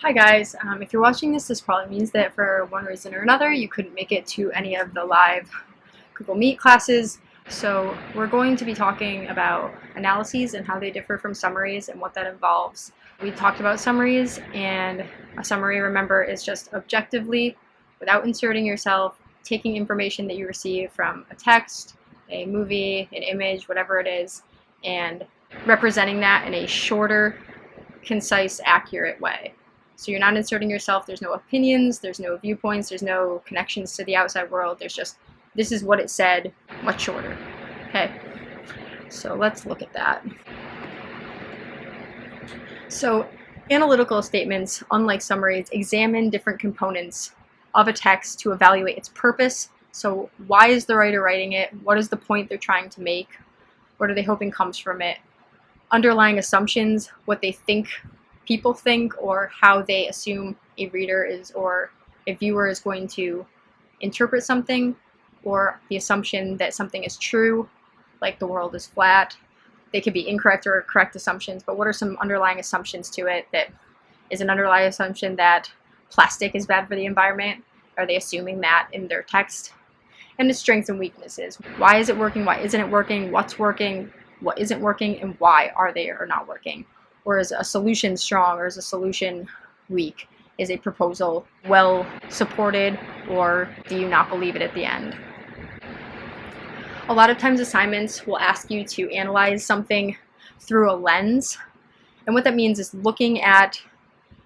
Hi guys, if you're watching this probably means that for one reason or another you couldn't make it to any of the live Google Meet classes. So we're going to be talking about analyses and how they differ from summaries and what that involves. We talked about summaries, and a summary, remember, is just objectively, without inserting yourself, taking information that you receive from a text, a movie, an image, whatever it is, and representing that in a shorter, concise, accurate way. So you're not inserting yourself, there's no opinions, there's no viewpoints, there's no connections to the outside world, there's just, this is what it said, much shorter. Okay, so let's look at that. So analytical statements, unlike summaries, examine different components of a text to evaluate its purpose. So why is the writer writing it? What is the point they're trying to make? What are they hoping comes from it? Underlying assumptions, what they think people think, or how they assume a reader is or a viewer is going to interpret something, or the assumption that something is true, like the world is flat. They could be incorrect or correct assumptions, but what are some underlying assumptions to it? That is an underlying assumption that plastic is bad for the environment. Are they assuming that in their text? And its strengths and weaknesses. Why is it working? Why isn't it working? What's working? What isn't working? And why are they or not working? Or is a solution strong, or is a solution weak? Is a proposal well supported, or do you not believe it at the end? A lot of times assignments will ask you to analyze something through a lens. And what that means is looking at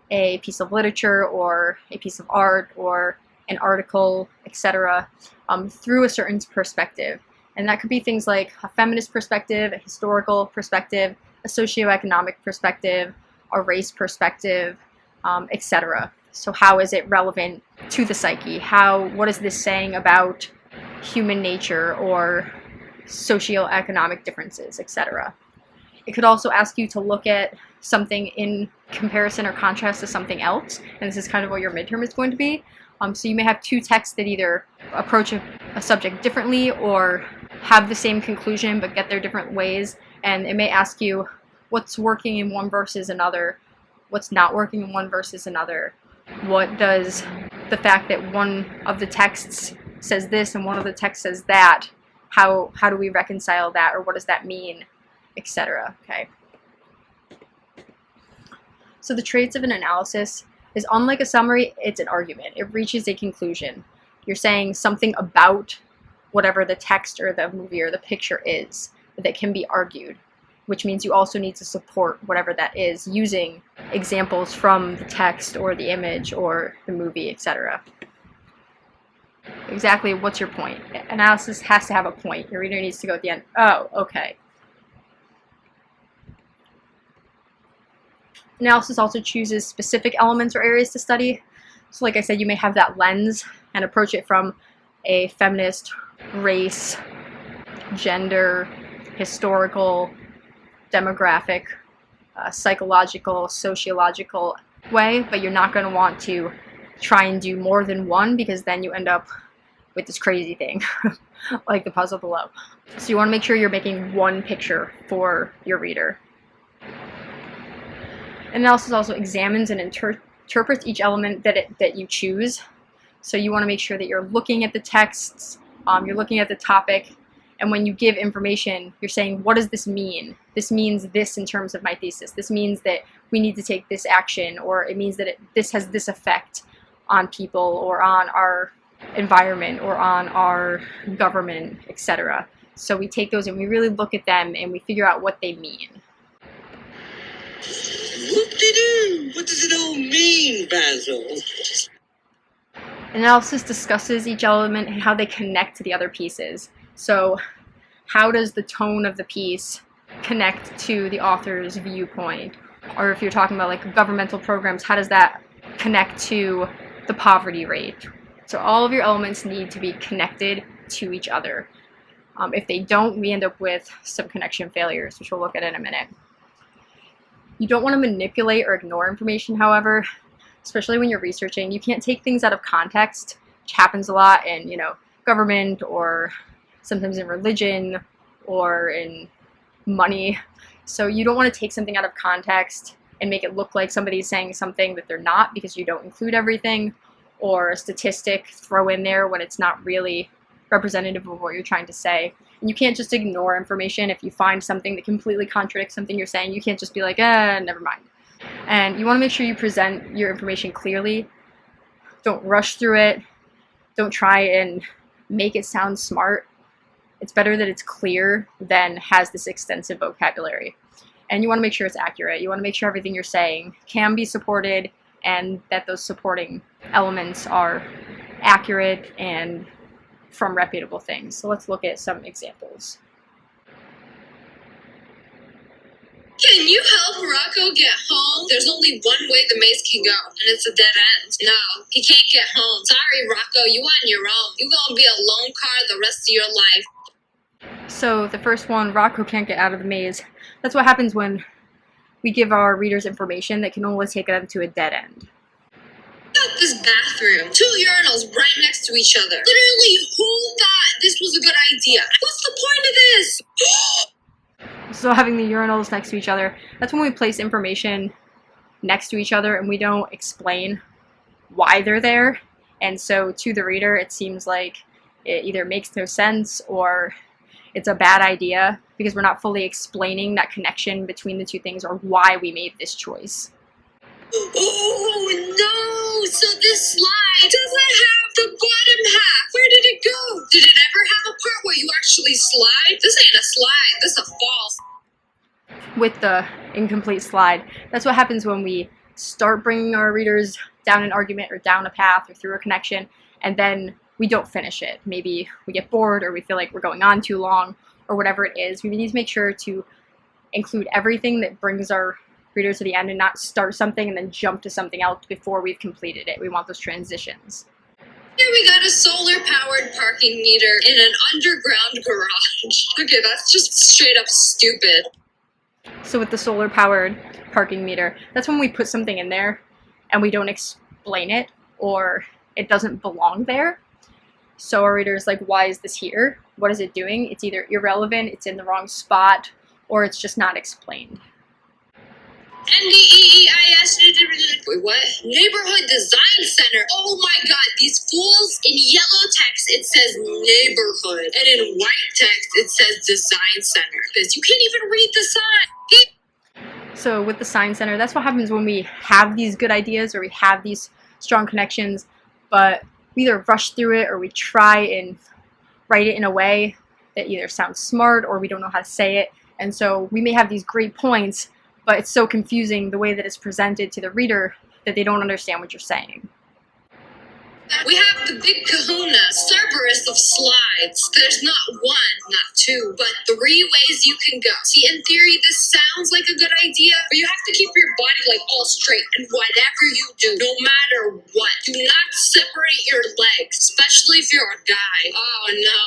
a piece of literature or a piece of art or an article, etc., through a certain perspective. And that could be things like a feminist perspective, a historical perspective, a socioeconomic perspective, a race perspective, etc. So how is it relevant to the psyche? What is this saying about human nature or socioeconomic differences, etc.? It could also ask you to look at something in comparison or contrast to something else, and this is kind of what your midterm is going to be. So you may have two texts that either approach a subject differently or have the same conclusion but get there different ways, and it may ask you what's working in one versus another, what's not working in one versus another. What does the fact that one of the texts says this and one of the texts says that, how do we reconcile that, or what does that mean, etc. Okay. So the traits of an analysis is, unlike a summary, it's an argument. It reaches a conclusion. You're saying something about whatever the text or the movie or the picture is that can be argued, which means you also need to support whatever that is using examples from the text or the image or the movie, etc. Exactly, what's your point? Analysis has to have a point. Your reader needs to go at the end, oh, okay. Analysis also chooses specific elements or areas to study. So like I said, you may have that lens and approach it from a feminist, race, gender, historical, demographic, psychological, sociological way, but you're not going to want to try and do more than one, because then you end up with this crazy thing like the puzzle below. So you want to make sure you're making one picture for your reader. Analysis also examines and interprets each element that you choose. So you want to make sure that you're looking at the texts, you're looking at the topic, and when you give information, you're saying, what does this mean? This means this in terms of my thesis. This means that we need to take this action, or it means that this has this effect on people, or on our environment, or on our government, etc. So we take those and we really look at them and we figure out what they mean. Whoop-de-doo! What does it all mean, Basil? Analysis discusses each element and how they connect to the other pieces. So how does the tone of the piece connect to the author's viewpoint? Or if you're talking about like governmental programs, how does that connect to the poverty rate? So all of your elements need to be connected to each other. If they don't, we end up with some connection failures, which we'll look at in a minute. You don't want to manipulate or ignore information, however, especially when you're researching. You can't take things out of context, which happens a lot in, government, or sometimes in religion, or in money. So you don't want to take something out of context and make it look like somebody's saying something that they're not because you don't include everything, or a statistic throw in there when it's not really representative of what you're trying to say. And you can't just ignore information. If you find something that completely contradicts something you're saying, you can't just be like, never mind. And you want to make sure you present your information clearly. Don't rush through it. Don't try and make it sound smart. It's better that it's clear than has this extensive vocabulary. And you want to make sure it's accurate. You want to make sure everything you're saying can be supported and that those supporting elements are accurate and from reputable things. So let's look at some examples. Can you help Rocco get home? There's only one way the maze can go, and it's a dead end. No, he can't get home. Sorry, Rocco, you on your own. You gonna be a lone car the rest of your life. So the first one, Rocco can't get out of the maze. That's what happens when we give our readers information that can only take them to a dead end. Look at this bathroom. 2 urinals right next to each other. Literally, who thought this was a good idea? What's the point of this? So having the urinals next to each other, that's when we place information next to each other and we don't explain why they're there. And so to the reader, it seems like it either makes no sense or it's a bad idea because we're not fully explaining that connection between the two things or why we made this choice. Oh no! So this slide doesn't have the bottom half. Where did it go? Did it ever have a part where you actually slide? This ain't a slide. This a fall. With the incomplete slide, that's what happens when we start bringing our readers down an argument or down a path or through a connection, and then we don't finish it. Maybe we get bored or we feel like we're going on too long or whatever it is. We need to make sure to include everything that brings our readers to the end and not start something and then jump to something else before we've completed it. We want those transitions. Here we got a solar-powered parking meter in an underground garage. Okay, that's just straight up stupid. So with the solar-powered parking meter, that's when we put something in there and we don't explain it or it doesn't belong there. So our reader's like, why is this here? What is it doing? It's either irrelevant, it's in the wrong spot, or it's just not explained. NDEEIS. Wait, what? Neighborhood Design Center. Oh my god, these fools. In yellow text, it says neighborhood. And in white text, it says design center. Because you can't even read the sign. So with the Sign Center, that's what happens when we have these good ideas or we have these strong connections, but we either rush through it or we try and write it in a way that either sounds smart or we don't know how to say it. And so we may have these great points, but it's so confusing the way that it's presented to the reader that they don't understand what you're saying. We have the big kahuna, Cerberus of slides. There's not one, not two, but 3 ways you can go. See, in theory, this sounds like a good idea, but you have to keep your body like all straight. And whatever you do, no matter what, do not separate your legs, especially if you're a guy. Oh, no.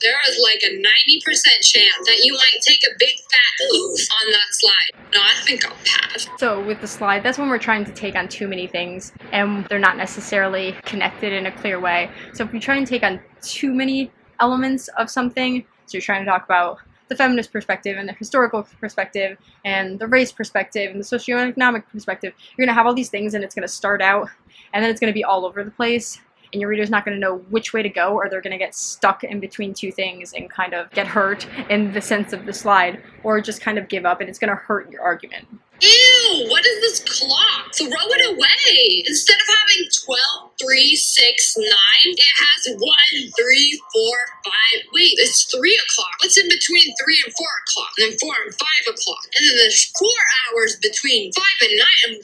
There is like a 90% chance that you might take a big fat oof on that slide. No, I think I'll pass. So with the slide, that's when we're trying to take on too many things and they're not necessarily connected in a clear way. So if you try and take on too many elements of something, so you're trying to talk about the feminist perspective and the historical perspective and the race perspective and the socioeconomic perspective, you're going to have all these things and it's going to start out and then it's going to be all over the place and your reader's not going to know which way to go or they're going to get stuck in between two things and kind of get hurt in the sense of the slide or just kind of give up and it's going to hurt your argument. Ew, what is this clock? Throw it away. Instead of having 12, 3, 6, 9, it has 1, 3, 4, 5. Wait, it's 3 o'clock. What's in between 3 and 4 o'clock? And then 4 and 5 o'clock. And then there's 4 hours between 5 and 9.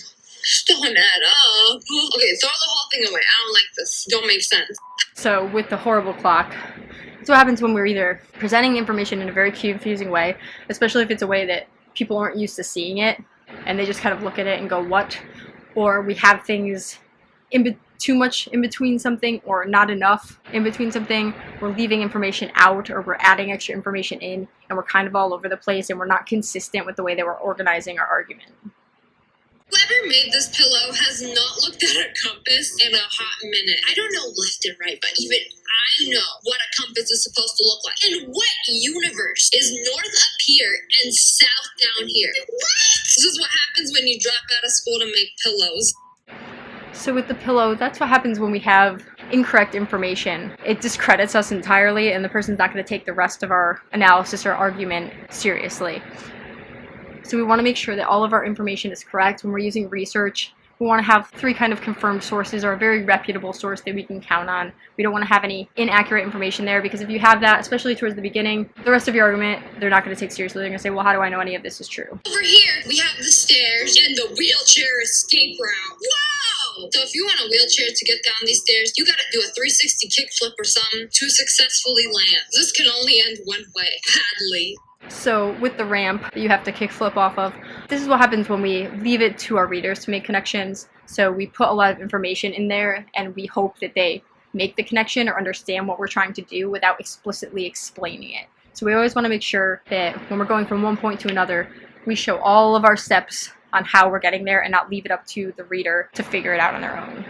Don't add up. Okay, throw the whole thing away. I don't like this. Don't make sense. So with the horrible clock, that's what happens when we're either presenting information in a very confusing way, especially if it's a way that people aren't used to seeing it, and they just kind of look at it and go, what? Or we have things too much in between something or not enough in between something. We're leaving information out or we're adding extra information in and we're kind of all over the place and we're not consistent with the way that we're organizing our argument. Whoever made this pillow has not looked at a compass in a hot minute. I don't know left and right, but even I know what a compass is supposed to look like. In what universe is north up here and south down here? What? This is what happens when you drop out of school to make pillows. So with the pillow, that's what happens when we have incorrect information. It discredits us entirely, and the person's not going to take the rest of our analysis or argument seriously. So we want to make sure that all of our information is correct. When we're using research, we want to have 3 kind of confirmed sources or a very reputable source that we can count on. We don't want to have any inaccurate information there, because if you have that, especially towards the beginning, the rest of your argument, they're not going to take seriously. They're going to say, well, how do I know any of this is true? Over here, we have the stairs and the wheelchair escape route. Whoa! So if you want a wheelchair to get down these stairs, you gotta do a 360 kickflip or something to successfully land. This can only end one way, badly. So with the ramp that you have to kickflip off of, this is what happens when we leave it to our readers to make connections. So we put a lot of information in there, and we hope that they make the connection or understand what we're trying to do without explicitly explaining it. So we always want to make sure that when we're going from one point to another, we show all of our steps on how we're getting there and not leave it up to the reader to figure it out on their own.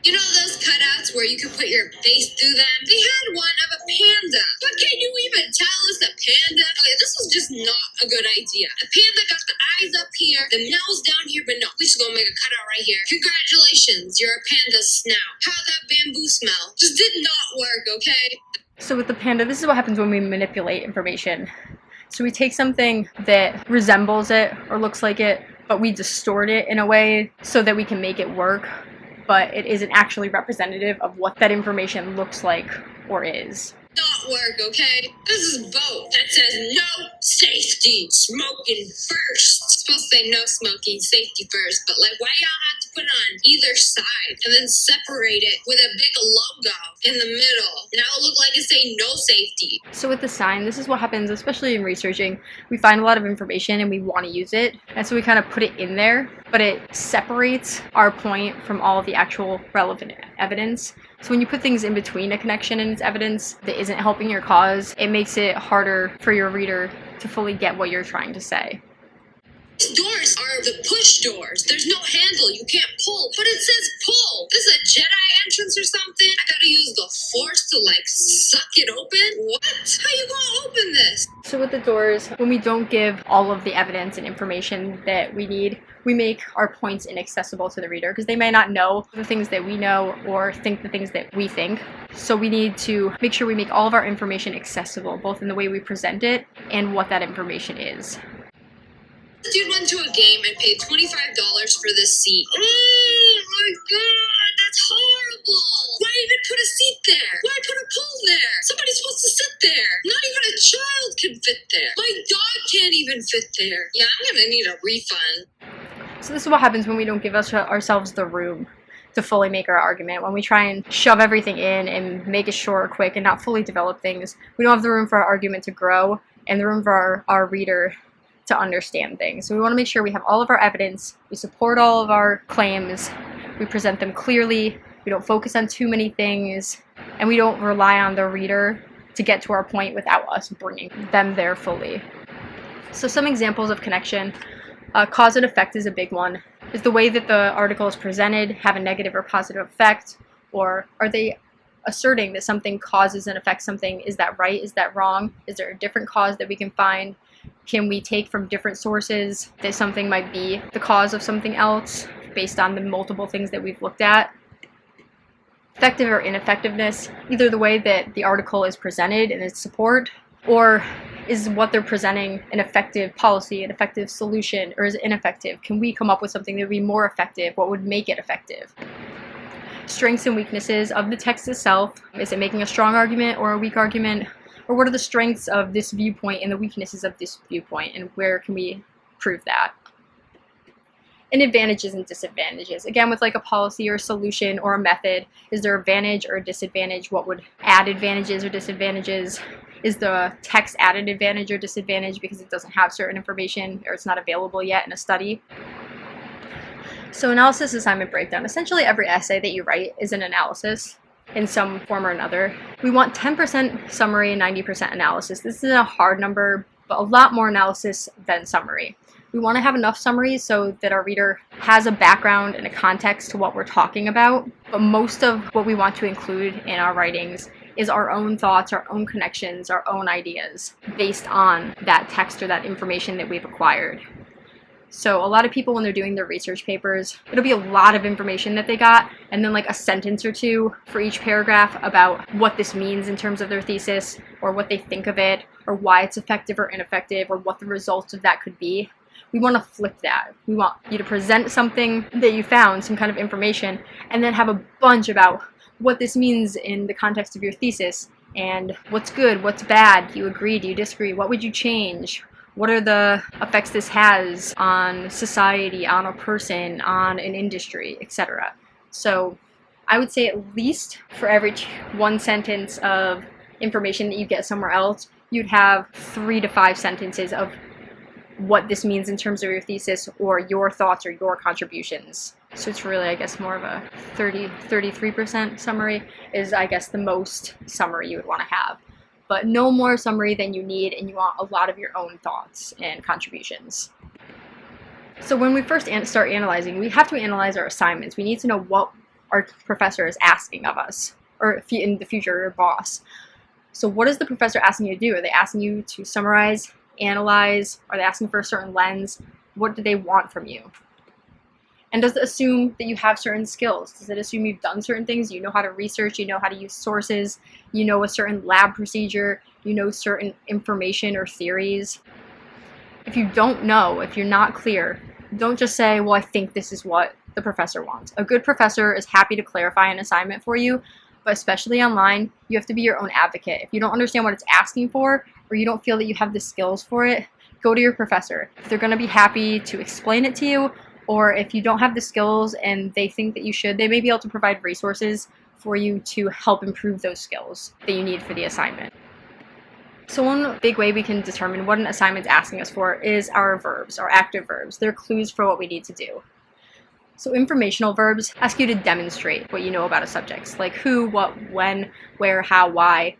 You know those cutouts where you can put your face through them? They had one of a panda. But can you even tell it's a panda? Okay, this was just not a good idea. A panda got the eyes up here, the nose down here, but no, we just gonna make a cutout right here. Congratulations, you're a panda snout. How'd that bamboo smell? Just did not work, okay? So with the panda, this is what happens when we manipulate information. So we take something that resembles it or looks like it, but we distort it in a way so that we can make it work, but it isn't actually representative of what that information looks like or is. Not work, okay? This is both. That says no safety, smoking first. It's supposed to say no smoking, safety first, but like, why y'all have to put it on either side and then separate it with a big logo in the middle? Now it look like it's saying no safety. So with the sign, this is what happens, especially in researching. We find a lot of information and we want to use it, and so we kind of put it in there, but it separates our point from all of the actual relevant evidence. So when you put things in between a connection and its evidence that isn't helping your cause, it makes it harder for your reader to fully get what you're trying to say. These doors are the push doors. There's no handle. You can't pull, but it says pull. This is a Jedi entrance or something? I gotta use the force to like suck it open? What? How you gonna open this? So with the doors, when we don't give all of the evidence and information that we need, we make our points inaccessible to the reader because they may not know the things that we know or think the things that we think. So we need to make sure we make all of our information accessible, both in the way we present it and what that information is. This dude went to a game and paid $25 for this seat. Oh my god, that's horrible. Why even put a seat there? Why put a pole there? Somebody's supposed to sit there. Not even a child can fit there. My dog can't even fit there. Yeah, I'm gonna need a refund. So this is what happens when we don't give ourselves the room to fully make our argument. When we try and shove everything in and make it short or quick and not fully develop things, we don't have the room for our argument to grow and the room for our reader to understand things. So we want to make sure we have all of our evidence, we support all of our claims, we present them clearly, we don't focus on too many things, and we don't rely on the reader to get to our point without us bringing them there fully. So some examples of connection. Cause and effect is a big one. Is the way that the article is presented have a negative or positive effect? Or are they asserting that something causes and affects something? Is that right? Is that wrong? Is there a different cause that we can find? Can we take from different sources that something might be the cause of something else based on the multiple things that we've looked at? Effective or ineffectiveness, either the way that the article is presented and its support, or is what they're presenting an effective policy, an effective solution, or is it ineffective? Can we come up with something that would be more effective? What would make it effective? Strengths and weaknesses of the text itself. Is it making a strong argument or a weak argument? Or what are the strengths of this viewpoint and the weaknesses of this viewpoint, and where can we prove that? And advantages and disadvantages. Again, with like a policy or a solution or a method, is there advantage or a disadvantage? What would add advantages or disadvantages? Is the text at an advantage or disadvantage because it doesn't have certain information or it's not available yet in a study? So analysis assignment breakdown. Essentially every essay that you write is an analysis in some form or another. We want 10% summary and 90% analysis. This isn't a hard number, but a lot more analysis than summary. We want to have enough summaries so that our reader has a background and a context to what we're talking about, but most of what we want to include in our writings is our own thoughts, our own connections, our own ideas based on that text or that information that we've acquired. So a lot of people, when they're doing their research papers, it'll be a lot of information that they got, and then like a sentence or two for each paragraph about what this means in terms of their thesis, or what they think of it, or why it's effective or ineffective, or what the results of that could be. We want to flip that. We want you to present something that you found, some kind of information, and then have a bunch about what this means in the context of your thesis, and what's good, what's bad, do you agree, do you disagree, what would you change? What are the effects this has on society, on a person, on an industry, etc. So I would say at least for every one sentence of information that you get somewhere else, you'd have 3 to 5 sentences of what this means in terms of your thesis, or your thoughts or your contributions. So it's really, I guess, more of a 33% summary is, I guess, the most summary you would want to have. But no more summary than you need, and you want a lot of your own thoughts and contributions. So when we first start analyzing, we have to analyze our assignments. We need to know what our professor is asking of us, or if in the future, your boss. So what is the professor asking you to do? Are they asking you to summarize, analyze? Are they asking for a certain lens? What do they want from you? And does it assume that you have certain skills? Does it assume you've done certain things? You know how to research, you know how to use sources, you know a certain lab procedure, you know certain information or theories? If you don't know, if you're not clear, don't just say, well, I think this is what the professor wants. A good professor is happy to clarify an assignment for you, but especially online, you have to be your own advocate. If you don't understand what it's asking for, or you don't feel that you have the skills for it, go to your professor. They're going to be happy to explain it to you, or if you don't have the skills and they think that you should, they may be able to provide resources for you to help improve those skills that you need for the assignment. So one big way we can determine what an assignment's asking us for is our verbs, our active verbs. They're clues for what we need to do. So informational verbs ask you to demonstrate what you know about a subject, like who, what, when, where, how, why.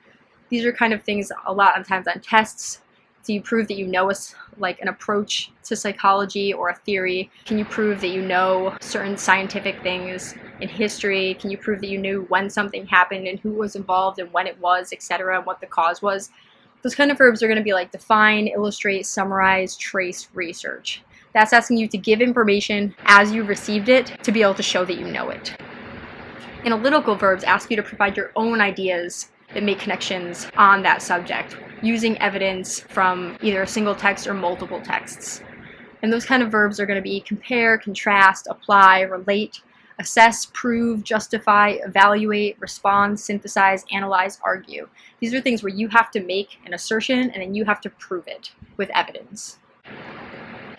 These are kind of things a lot of times on tests. Do you prove that you know like an approach to psychology or a theory? Can you prove that you know certain scientific things in history? Can you prove that you knew when something happened and who was involved and when it was, etc., and what the cause was? Those kind of verbs are going to be like define, illustrate, summarize, trace, research. That's asking you to give information as you received it to be able to show that you know it. Analytical verbs ask you to provide your own ideas that make connections on that subject, using evidence from either a single text or multiple texts. And those kind of verbs are going to be compare, contrast, apply, relate, assess, prove, justify, evaluate, respond, synthesize, analyze, argue. These are things where you have to make an assertion and then you have to prove it with evidence.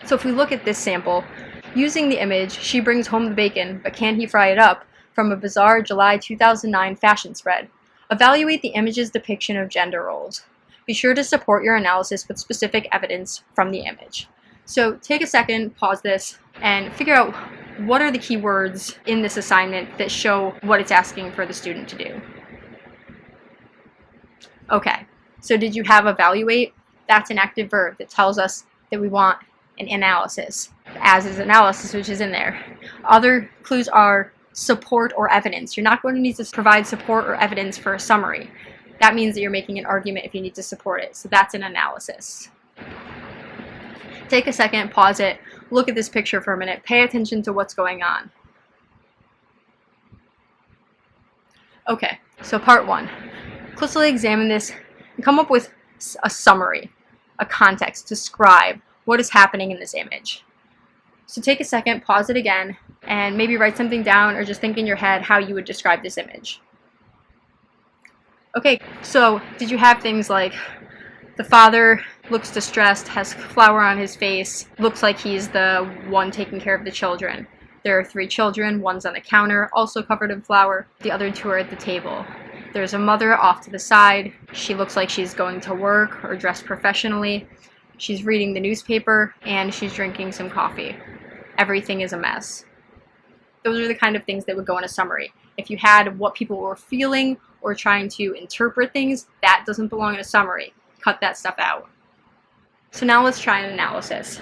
So if we look at this sample, using the image, she brings home the bacon, but can he fry it up, from a bizarre July 2009 fashion spread. Evaluate the image's depiction of gender roles. Be sure to support your analysis with specific evidence from the image. So take a second, pause this, and figure out what are the key words in this assignment that show what it's asking for the student to do. Okay, so did you have evaluate? That's an active verb that tells us that we want an analysis, as is analysis, which is in there. Other clues are support or evidence. You're not going to need to provide support or evidence for a summary. That means that you're making an argument if you need to support it. So that's an analysis. Take a second, pause it, look at this picture for a minute, pay attention to what's going on. Okay, so part 1. Closely examine this and come up with a summary, a context, describe what is happening in this image. So take a second, pause it again, and maybe write something down or just think in your head how you would describe this image. Okay, so did you have things like the father looks distressed, has flour on his face, looks like he's the one taking care of the children. There are 3 children, one's on the counter, also covered in flour, the other 2 are at the table. There's a mother off to the side. She looks like she's going to work or dressed professionally. She's reading the newspaper and she's drinking some coffee. Everything is a mess. Those are the kind of things that would go in a summary. If you had what people were feeling or trying to interpret things, that doesn't belong in a summary. Cut that stuff out. So now let's try an analysis.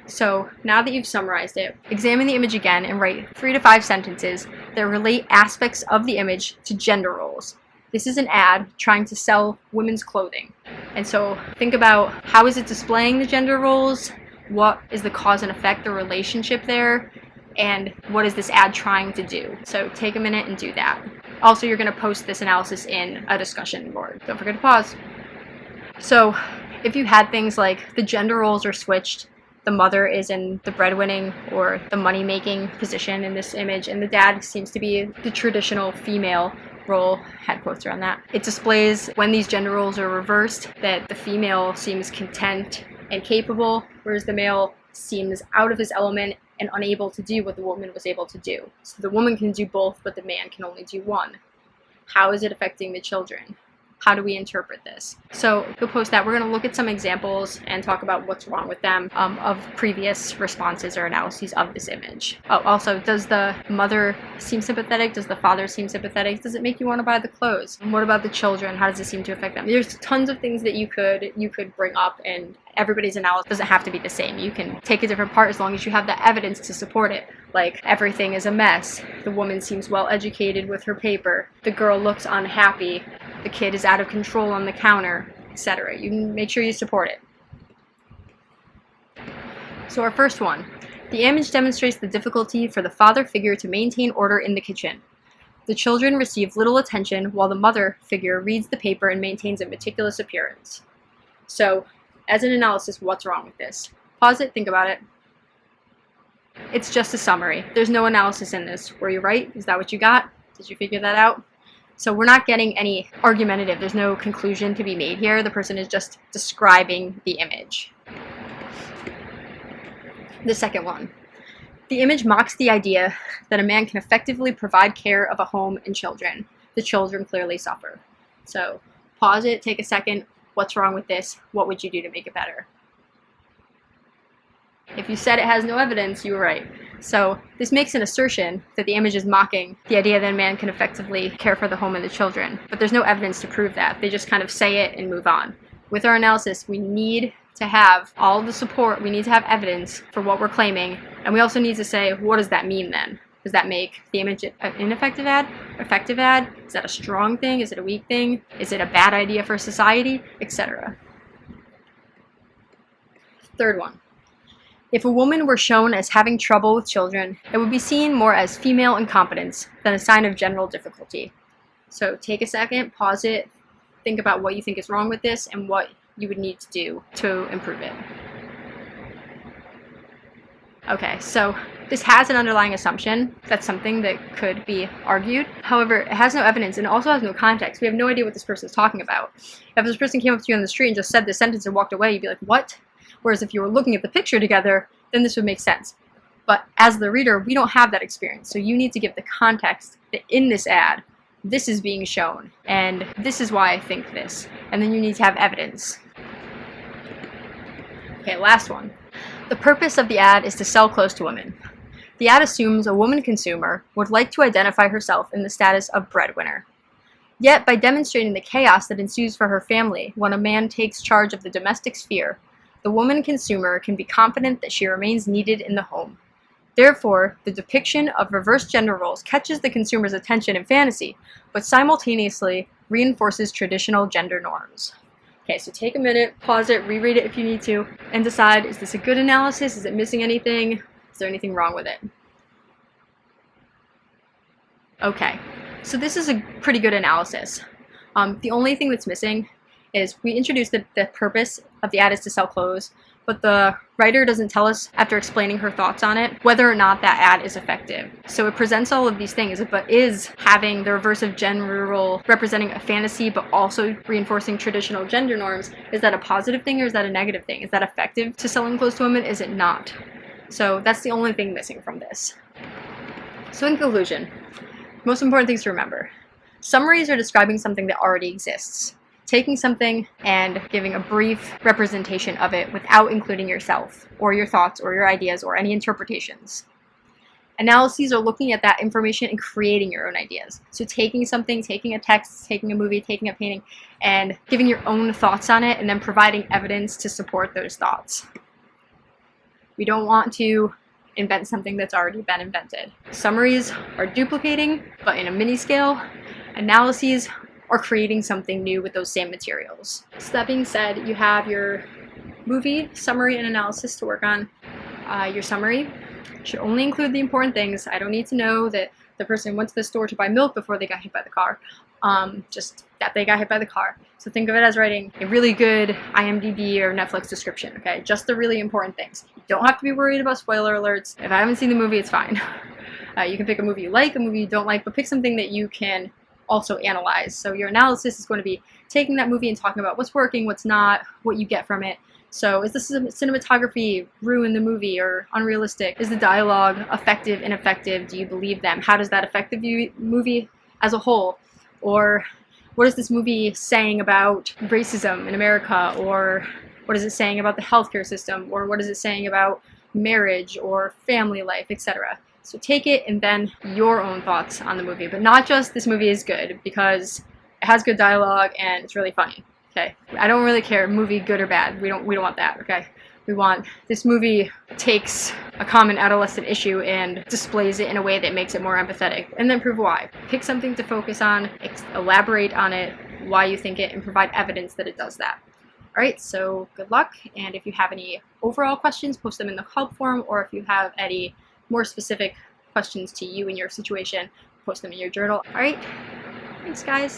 So now that you've summarized it, examine the image again and write 3 to 5 sentences that relate aspects of the image to gender roles. This is an ad trying to sell women's clothing. And so think about how is it displaying the gender roles? what is the cause and effect, the relationship there, and what is this ad trying to do. So take a minute and do that. Also, you're going to post this analysis in a discussion board. Don't forget to pause. So if you had things like the gender roles are switched, the mother is in the breadwinning or the money-making position in this image, and the dad seems to be the traditional female role, had quotes around that. It displays when these gender roles are reversed that the female seems content and capable, whereas the male seems out of his element and unable to do what the woman was able to do. So the woman can do both, but the man can only do one. How is it affecting the children? How do we interpret this? So you'll post that. We're going to look at some examples and talk about what's wrong with them of previous responses or analyses of this image. Oh, also, does the mother seem sympathetic? Does the father seem sympathetic? Does it make you want to buy the clothes? And what about the children? How does it seem to affect them? There's tons of things that you could bring up, and everybody's analysis doesn't have to be the same. You can take a different part as long as you have the evidence to support it. Like, everything is a mess. The woman seems well educated with her paper. The girl looks unhappy. The kid is out of control on the counter, etc. You can make sure you support it. So our first one. The image demonstrates the difficulty for the father figure to maintain order in the kitchen. The children receive little attention while the mother figure reads the paper and maintains a meticulous appearance. So, as an analysis, what's wrong with this? Pause it, think about it. It's just a summary. There's no analysis in this. Were you right? Is that what you got? Did you figure that out? So we're not getting any argumentative. There's no conclusion to be made here. The person is just describing the image. The second one. The image mocks the idea that a man can effectively provide care of a home and children. The children clearly suffer. So pause it, take a second. What's wrong with this? What would you do to make it better? If you said it has no evidence, you were right. So this makes an assertion that the image is mocking the idea that a man can effectively care for the home and the children, but there's no evidence to prove that. They just kind of say it and move on. With our analysis, we need to have all the support, we need to have evidence for what we're claiming, and we also need to say, what does that mean then? Does that make the image an ineffective ad? Effective ad? Is that a strong thing? Is it a weak thing? Is it a bad idea for society? Etc. Third one. If a woman were shown as having trouble with children, it would be seen more as female incompetence than a sign of general difficulty. So take a second, pause it, think about what you think is wrong with this and what you would need to do to improve it. Okay, so this has an underlying assumption. That's something that could be argued. However, it has no evidence and it also has no context. We have no idea what this person is talking about. If this person came up to you on the street and just said this sentence and walked away, you'd be like, what? Whereas if you were looking at the picture together, then this would make sense. But as the reader, we don't have that experience. So you need to give the context that in this ad, this is being shown. And this is why I think this. And then you need to have evidence. Okay, last one. The purpose of the ad is to sell clothes to women. The ad assumes a woman consumer would like to identify herself in the status of breadwinner. Yet, by demonstrating the chaos that ensues for her family when a man takes charge of the domestic sphere, the woman consumer can be confident that she remains needed in the home. Therefore, the depiction of reverse gender roles catches the consumer's attention in fantasy, but simultaneously reinforces traditional gender norms. Okay, so take a minute, pause it, reread it if you need to, and decide, is this a good analysis? Is it missing anything? Is there anything wrong with it? Okay, so this is a pretty good analysis. The only thing that's missing is we introduced that the purpose of the ad is to sell clothes, but the writer doesn't tell us, after explaining her thoughts on it, whether or not that ad is effective. So it presents all of these things, but is having the reverse of gender role representing a fantasy, but also reinforcing traditional gender norms, is that a positive thing or is that a negative thing? Is that effective to selling clothes to women? Is it not? So that's the only thing missing from this. So in conclusion, most important things to remember. Summaries are describing something that already exists. Taking something and giving a brief representation of it without including yourself, or your thoughts, or your ideas, or any interpretations. Analyses are looking at that information and creating your own ideas. So taking something, taking a text, taking a movie, taking a painting, and giving your own thoughts on it, and then providing evidence to support those thoughts. We don't want to invent something that's already been invented. Summaries are duplicating, but in a mini scale. Analyses are creating something new with those same materials. So that being said, you have your movie summary and analysis to work on. Your summary should only include the important things. I don't need to know that the person went to the store to buy milk before they got hit by the car. Just that they got hit by the car. So think of it as writing a really good IMDb or Netflix description, okay? Just the really important things. You don't have to be worried about spoiler alerts. If I haven't seen the movie, it's fine. You can pick a movie you like, a movie you don't like, but pick something that you can also analyze. So your analysis is going to be taking that movie and talking about what's working, what's not, what you get from it. So is the cinematography ruin the movie or unrealistic? Is the dialogue effective, ineffective? Do you believe them? How does that affect the movie as a whole? Or what is this movie saying about racism in America? Or what is it saying about the healthcare system? Or what is it saying about marriage or family life, etc.? So take it and then your own thoughts on the movie, but not just this movie is good because it has good dialogue and it's really funny. Okay, I don't really care, movie good or bad. We don't want that. Okay, we want this movie takes a common adolescent issue and displays it in a way that makes it more empathetic, and then prove why. Pick something to focus on, elaborate on it, why you think it, and provide evidence that it does that. All right, so good luck. And if you have any overall questions, post them in the help forum, or if you have any more specific questions to you and your situation, post them in your journal. All right, thanks, guys.